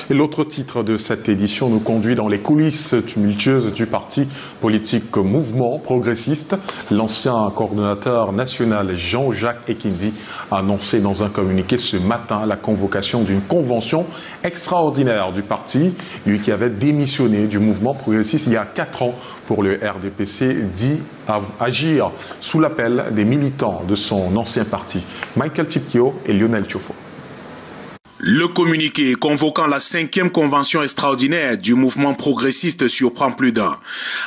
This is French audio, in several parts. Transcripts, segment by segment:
Et l'autre titre de cette édition nous conduit dans les coulisses tumultueuses du parti politique Mouvement Progressiste. L'ancien coordonnateur national Jean-Jacques Ekindi a annoncé dans un communiqué ce matin la convocation d'une convention extraordinaire du parti, lui qui avait démissionné du Mouvement Progressiste il y a 4 ans pour le RDPC, dit agir sous l'appel des militants de son ancien parti. Michael Tipkio et Lionel Tiofo. Le communiqué convoquant la 5e convention extraordinaire du mouvement progressiste surprend plus d'un.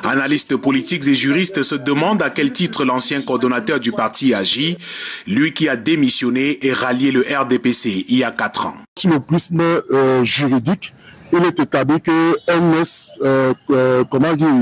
Analystes politiques et juristes se demandent à quel titre l'ancien coordonnateur du parti agit, lui qui a démissionné et rallié le RDPC il y a 4 ans. Sur le prisme juridique, il est établi que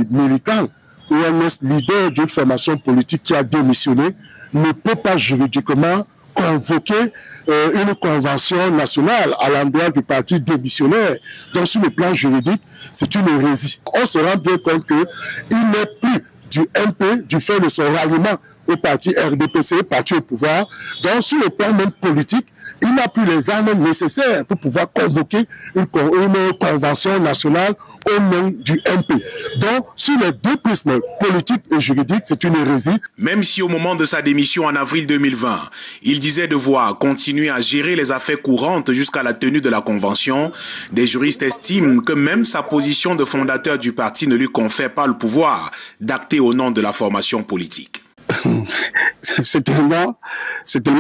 militant ou leader d'une formation politique qui a démissionné ne peut pas juridiquement convoquer une convention nationale à l'endroit du parti démissionnaire. Donc sur le plan juridique, c'est une hérésie. On se rend bien compte qu'il n'est plus du MP du fait de son ralliement au parti RDPC, parti au pouvoir. Donc sur le plan même politique, il n'a plus les armes nécessaires pour pouvoir convoquer une convention nationale au nom du MP. Donc, sur les deux prismes politiques et juridiques, c'est une hérésie. Même si au moment de sa démission en avril 2020, il disait devoir continuer à gérer les affaires courantes jusqu'à la tenue de la convention, des juristes estiment que même sa position de fondateur du parti ne lui confère pas le pouvoir d'acter au nom de la formation politique. C'est tellement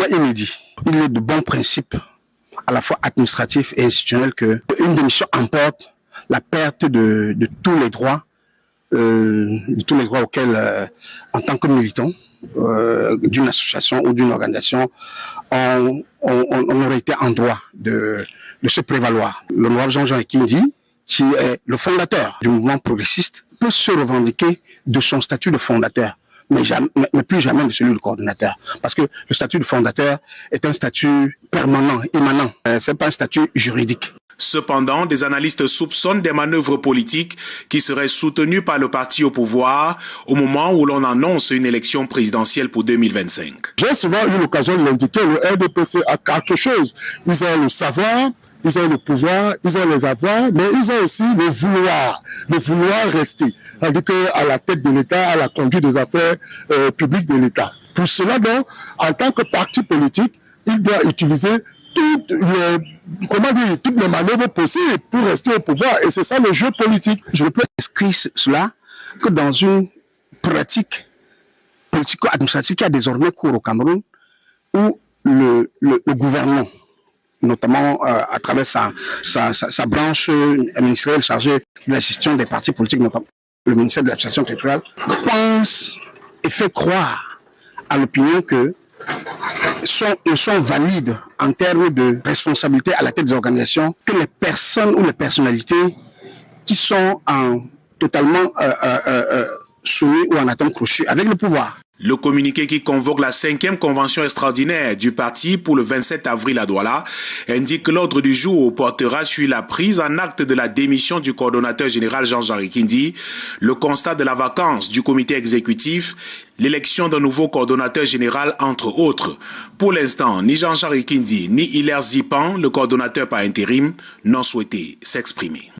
inédit. Il est de bons principes, à la fois administratifs et institutionnels, qu'une démission emporte la perte de tous les droits, auxquels, en tant que militant d'une association ou d'une organisation, on aurait été en droit de se prévaloir. L'honorable Jean-Jacques Ekindi, qui est le fondateur du mouvement progressiste, peut se revendiquer de son statut de fondateur, mais plus jamais de celui de coordonnateur. Parce que le statut de fondateur est un statut permanent, immanent. C'est pas un statut juridique. Cependant, des analystes soupçonnent des manœuvres politiques qui seraient soutenues par le parti au pouvoir au moment où l'on annonce une élection présidentielle pour 2025. J'ai souvent eu l'occasion de l'indiquer, le RDPC a quelque chose. Ils ont le savoir, ils ont le pouvoir, ils ont les avoirs, mais ils ont aussi le vouloir rester. Tandis qu'à la tête de l'État, à la conduite des affaires publiques de l'État. Pour cela, donc, en tant que parti politique, il doit utiliser toutes les manœuvres possibles pour rester au pouvoir. Et c'est ça le jeu politique. Je ne peux inscrire cela que dans une pratique politico-administrative qui a désormais cours au Cameroun, où le gouvernement, notamment à travers sa branche ministérielle chargée de la gestion des partis politiques, notamment le ministère de l'administration territoriale, pense et fait croire à l'opinion que sont valides en termes de responsabilité à la tête des organisations que les personnes ou les personnalités qui sont totalement soumis ou en atome crochu avec le pouvoir. Le communiqué qui convoque la 5e convention extraordinaire du parti pour le 27 avril à Douala indique que l'ordre du jour portera sur la prise en acte de la démission du coordonnateur général Jean-Jacques Ekindi, le constat de la vacance du comité exécutif, l'élection d'un nouveau coordonnateur général, entre autres. Pour l'instant, ni Jean-Jacques Ekindi ni Hilaire Zipan, le coordonnateur par intérim, n'ont souhaité s'exprimer.